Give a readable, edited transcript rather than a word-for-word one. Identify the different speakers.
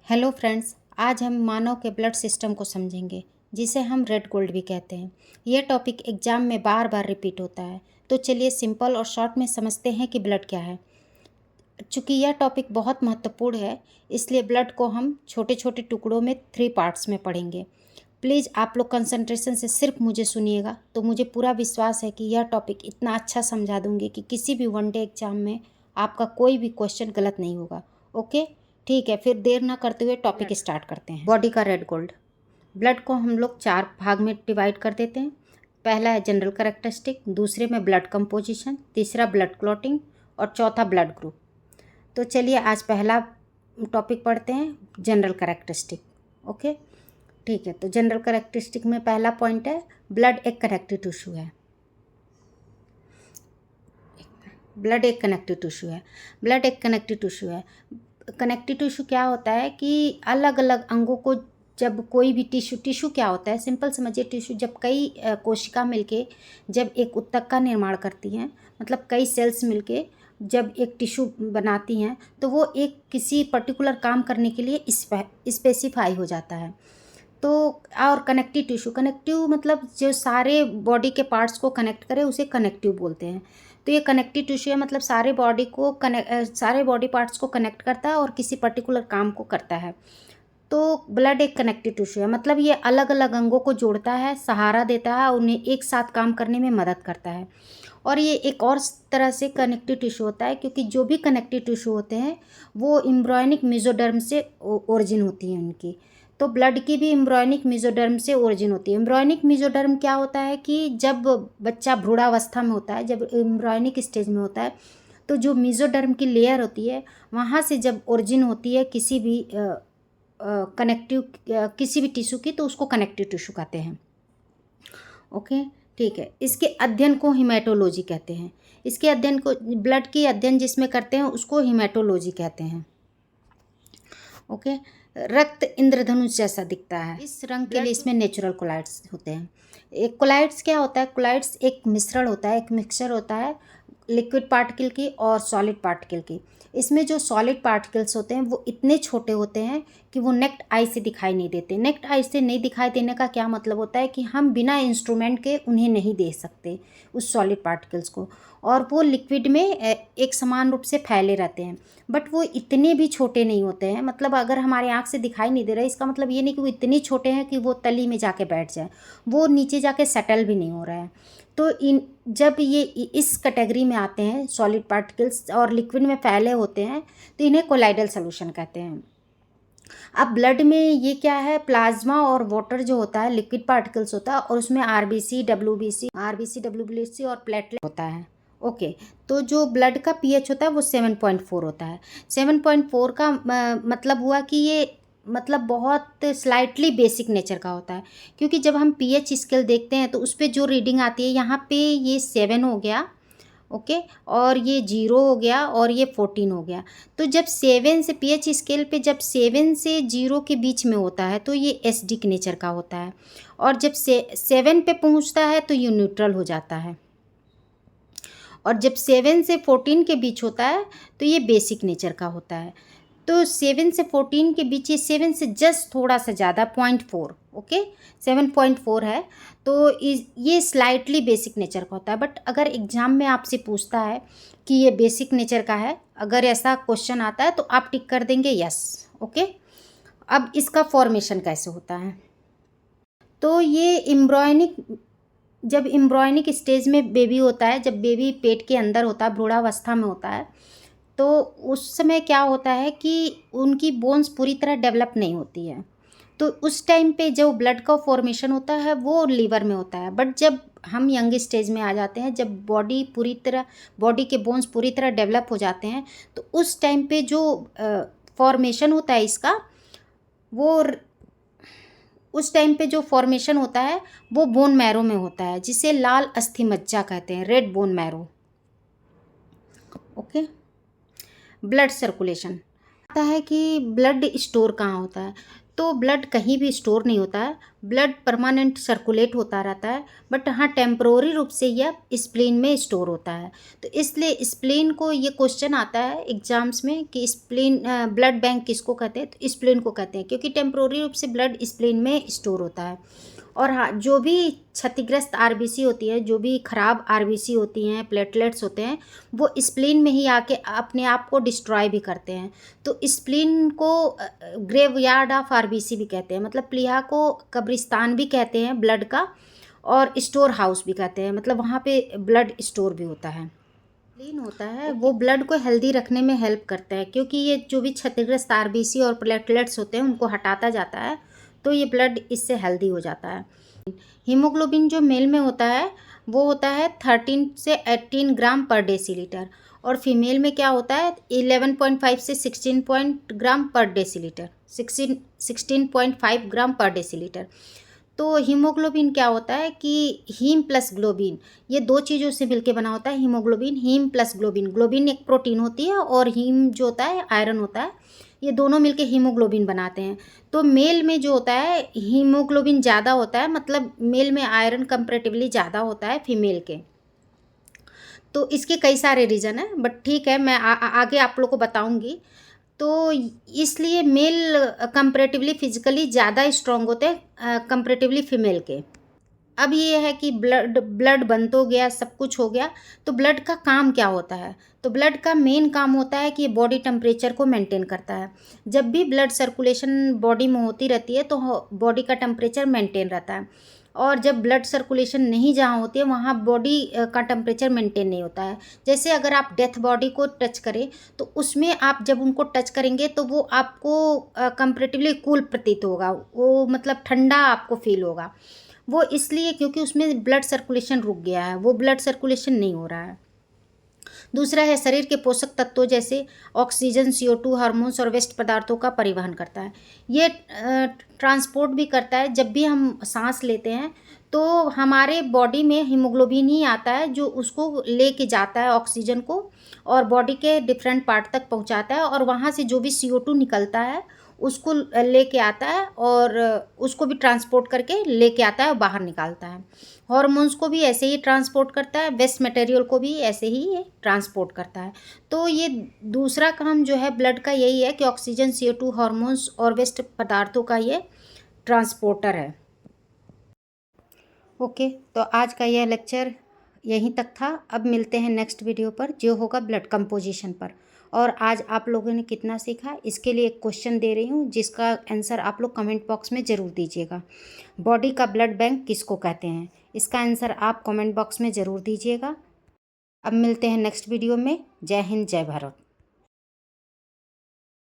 Speaker 1: Hello friends, आज हम मानव के ब्लड सिस्टम को समझेंगे, जिसे हम रेड गोल्ड भी कहते हैं। यह टॉपिक एग्जाम में बार बार रिपीट होता है, तो चलिए सिंपल और शॉर्ट में समझते हैं कि ब्लड क्या है। चूँकि यह टॉपिक बहुत महत्वपूर्ण है, इसलिए ब्लड को हम छोटे छोटे टुकड़ों में 3 पार्ट्स में पढ़ेंगे। प्लीज़ आप लोग कंसंट्रेशन से सिर्फ मुझे सुनिएगा, तो मुझे पूरा विश्वास है कि यह टॉपिक इतना अच्छा समझा दूँगी कि किसी भी वनडे एग्जाम में आपका कोई भी क्वेश्चन गलत नहीं होगा। ओके, ठीक है, फिर देर ना करते हुए टॉपिक स्टार्ट करते हैं। बॉडी का रेड गोल्ड। ब्लड को हम लोग 4 भाग में डिवाइड कर देते हैं। पहला है जनरल कैरेक्टरिस्टिक, दूसरे में ब्लड कंपोजिशन, तीसरा ब्लड क्लॉटिंग और चौथा ब्लड ग्रुप। तो चलिए आज पहला टॉपिक पढ़ते हैं, जनरल कैरेक्टरिस्टिक। ओके, ठीक है। तो जनरल कैरेक्टरिस्टिक में पहला पॉइंट है, ब्लड एक कनेक्टिव टिश्यू है। ब्लड एक कनेक्टिव टिश्यू है। ब्लड एक कनेक्टिव टिश्यू है। कनेक्टिव टिश्यू क्या होता है कि अलग अलग अंगों को, जब कोई भी टिश्यू क्या होता है, सिंपल समझिए, टिश्यू जब कई कोशिका मिलके जब एक ऊतक का निर्माण करती हैं, मतलब कई सेल्स मिलके जब एक टिश्यू बनाती हैं, तो वो एक किसी पर्टिकुलर काम करने के लिए स्पेसिफाई हो जाता है। तो और कनेक्टिव टिश्यू, कनेक्टिव मतलब जो सारे बॉडी के पार्ट्स को कनेक्ट करे उसे कनेक्टिव बोलते हैं। तो ये कनेक्टिव टिश्यू है, मतलब सारे बॉडी पार्ट्स को कनेक्ट करता है और किसी पर्टिकुलर काम को करता है। तो ब्लड एक कनेक्टिव टिश्यू है, मतलब ये अलग अलग अंगों को जोड़ता है, सहारा देता है, उन्हें एक साथ काम करने में मदद करता है। और ये एक और तरह से कनेक्टिव टिश्यू होता है, क्योंकि जो भी कनेक्टिव टिश्यू होते हैं वो एम्ब्रियोनिक मेसोडर्म से ओरिजिन होती हैं उनकी। तो ब्लड की भी एम्ब्रियोनिक मेसोडर्म से ओरिजिन होती है। एम्ब्रियोनिक मेसोडर्म क्या होता है कि जब बच्चा भ्रूणावस्था में होता है, जब एम्ब्रियोनिक स्टेज में होता है, तो जो मेसोडर्म की लेयर होती है, वहाँ से जब ओरिजिन होती है किसी भी किसी भी टिश्यू की, तो उसको कनेक्टिव टिश्यू कहते हैं। ओके, ठीक है। इसके अध्ययन को हिमेटोलॉजी कहते हैं। इसके अध्ययन को, ब्लड की अध्ययन जिसमें करते हैं उसको हिमेटोलॉजी कहते हैं। ओके, रक्त इंद्रधनुष जैसा दिखता है। इस रंग के लिए इसमें नेचुरल कोलाइड्स होते हैं। एक कोलाइड्स क्या होता है? कोलाइड्स एक मिश्रण होता है, एक मिक्सचर होता है लिक्विड पार्टिकल की और सॉलिड पार्टिकल की। इसमें जो सॉलिड पार्टिकल्स होते हैं वो इतने छोटे होते हैं कि वो नेक्ड आई से दिखाई नहीं देते। नेक्ड आई से नहीं दिखाई देने का क्या मतलब होता है कि हम बिना इंस्ट्रूमेंट के उन्हें नहीं देख सकते उस सॉलिड पार्टिकल्स को, और वो लिक्विड में एक समान रूप से फैले रहते हैं। बट वो इतने भी छोटे नहीं होते हैं, मतलब अगर हमारे आँख से दिखाई नहीं दे रहा है, इसका मतलब ये नहीं कि वो इतने छोटे हैं कि वो तली में जाके बैठ जाए, वो नीचे जाके सेटल भी नहीं हो रहा है। तो जब ये इस कैटेगरी में आते हैं, सॉलिड पार्टिकल्स और लिक्विड में फैले होते हैं, तो इन्हें कोलाइडल सॉल्यूशन कहते हैं। अब ब्लड में ये क्या है, प्लाज्मा और वाटर जो होता है लिक्विड पार्टिकल्स होता है, और उसमें आरबीसी डब्ल्यूबीसी और प्लेटलेट होता है। ओके, तो जो ब्लड का पीएच होता है वो 7.4 होता है। 7.4 का मतलब हुआ कि ये मतलब बहुत स्लाइटली बेसिक नेचर का होता है, क्योंकि जब हम पीएच स्केल देखते हैं तो उस पर जो रीडिंग आती है, यहाँ पे ये 7 हो गया, ओके, और ये 0 हो गया और ये 14 हो गया। तो जब 7 से पीएच स्केल पे जब 7 से 0 के बीच में होता है तो ये एसिडिक नेचर का होता है, और जब 7 पे पहुंचता है तो ये न्यूट्रल हो जाता है, और जब 7 से 14 के बीच होता है तो ये बेसिक नेचर का होता है। तो 7 से 14 के बीच, ये 7 से जस्ट थोड़ा सा ज़्यादा 0.4, ओके, 7.4 है, तो ये स्लाइटली बेसिक नेचर का होता है। बट अगर एग्ज़ाम में आपसे पूछता है कि ये बेसिक नेचर का है, अगर ऐसा क्वेश्चन आता है तो आप टिक कर देंगे यस। ओके, अब इसका फॉर्मेशन कैसे होता है? तो ये जब एम्ब्रियोनिक स्टेज में बेबी होता है, जब बेबी पेट के अंदर होता है, भ्रूणावस्था में होता है, तो उस समय क्या होता है कि उनकी बोन्स पूरी तरह डेवलप नहीं होती है। तो उस टाइम पे जो ब्लड का फॉर्मेशन होता है वो लिवर में होता है। बट जब हम यंग स्टेज में आ जाते हैं, जब बॉडी के बोन्स पूरी तरह डेवलप हो जाते हैं, तो उस टाइम पे जो फॉर्मेशन होता है इसका, वो उस टाइम पे जो फॉर्मेशन होता है वो बोन मैरो में होता है, जिसे लाल अस्थि मज्जा कहते हैं, red bone marrow. Okay, blood circulation आता है कि ब्लड स्टोर कहाँ होता है। तो ब्लड कहीं भी स्टोर नहीं होता है, ब्लड परमानेंट सर्कुलेट होता रहता है, बट हाँ टेम्प्रोरी रूप से यह स्प्लीन में स्टोर होता है। तो इसलिए स्प्लीन को ये क्वेश्चन आता है एग्जाम्स में कि स्प्लीन ब्लड बैंक किसको कहते हैं, तो स्प्लीन को कहते हैं, क्योंकि टेम्प्रोरी रूप से ब्लड स्प्लीन में स्टोर होता है। और हाँ, जो भी क्षतिग्रस्त आरबीसी होती है, जो भी खराब आरबीसी होती हैं, प्लेटलेट्स होते हैं, वो स्प्लीन में ही आके अपने आप को डिस्ट्रॉय भी करते हैं। तो स्प्लीन को ग्रेवयार्ड ऑफ आरबीसी भी कहते हैं, मतलब प्लीहा को कब्रिस्तान भी कहते हैं ब्लड का, और स्टोर हाउस भी कहते हैं, मतलब वहाँ पे ब्लड स्टोर भी होता है। स्प्लीन होता है वो ब्लड को हेल्दी रखने में हेल्प करता है, क्योंकि ये जो भी क्षतिग्रस्त आरबीसी और प्लेटलेट्स होते हैं उनको हटाता जाता है, तो ये ब्लड इससे हेल्दी हो जाता है। हीमोग्लोबिन जो मेल में होता है वो होता है 13 से 18 ग्राम पर डेसीलीटर, और फीमेल में क्या होता है 11.5 से 16 ग्राम पर डेसीलीटर, 16.5 ग्राम पर डेसीलीटर। तो हीमोग्लोबिन क्या होता है कि हीम प्लस ग्लोबिन, ये दो चीज़ों से मिलके बना होता है haemoglobin. Haem plus globin, globin एक प्रोटीन होती है और हीम जो होता है आयरन होता है, ये दोनों मिलके हीमोग्लोबिन बनाते हैं। तो मेल में जो होता है हीमोग्लोबिन ज़्यादा होता है, मतलब मेल में आयरन कंपैरेटिवली ज़्यादा होता है फीमेल के। तो इसके कई सारे रीज़न हैं, बट ठीक है, मैं आगे आप लोग को बताऊंगी। तो इसलिए मेल कंपैरेटिवली फिजिकली ज़्यादा स्ट्रांग होते हैं कंपैरेटिवली फीमेल के। अब ये है कि ब्लड ब्लड बन तो गया, सब कुछ हो गया, तो ब्लड का काम क्या होता है? तो ब्लड का मेन काम होता है कि ये बॉडी टेम्परेचर को मेंटेन करता है। जब भी ब्लड सर्कुलेशन बॉडी में होती रहती है तो बॉडी का टेम्परेचर मेंटेन रहता है, और जब ब्लड सर्कुलेशन नहीं जहाँ होती है वहाँ बॉडी का टेम्परेचर मेंटेन नहीं होता है। जैसे अगर आप डेथ बॉडी को टच करें तो उसमें आप जब उनको टच करेंगे तो वो आपको कंपैरेटिवली कूल प्रतीत होगा, वो मतलब ठंडा आपको फील होगा। वो इसलिए क्योंकि उसमें ब्लड सर्कुलेशन रुक गया है, वो ब्लड सर्कुलेशन नहीं हो रहा है। दूसरा है शरीर के पोषक तत्वों जैसे ऑक्सीजन, CO2, हार्मोन्स और वेस्ट पदार्थों का परिवहन करता है। ये ट्रांसपोर्ट भी करता है। जब भी हम सांस लेते हैं तो हमारे बॉडी में हीमोग्लोबिन ही आता है जो उसको लेके जाता है ऑक्सीजन को, और बॉडी के डिफरेंट पार्ट तक पहुंचाता है, और वहाँ से जो भी CO2 निकलता है उसको लेके आता है, और उसको भी ट्रांसपोर्ट करके लेके आता है और बाहर निकालता है। हॉर्मोन्स को भी ऐसे ही ट्रांसपोर्ट करता है, वेस्ट मटेरियल को भी ऐसे ही ये ट्रांसपोर्ट करता है। तो ये दूसरा काम जो है ब्लड का यही है कि ऑक्सीजन, CO2, हार्मोन्स और वेस्ट पदार्थों का ये ट्रांसपोर्टर है। ओके, तो आज का यह लेक्चर यहीं तक था। अब मिलते हैं नेक्स्ट वीडियो पर जो होगा ब्लड कंपोजिशन पर। और आज आप लोगों ने कितना सीखा इसके लिए एक क्वेश्चन दे रही हूँ जिसका आंसर आप लोग कमेंट बॉक्स में ज़रूर दीजिएगा। बॉडी का ब्लड बैंक किसको कहते हैं, इसका आंसर आप कमेंट बॉक्स में ज़रूर दीजिएगा। अब मिलते हैं नेक्स्ट वीडियो में। जय हिंद, जय भारत।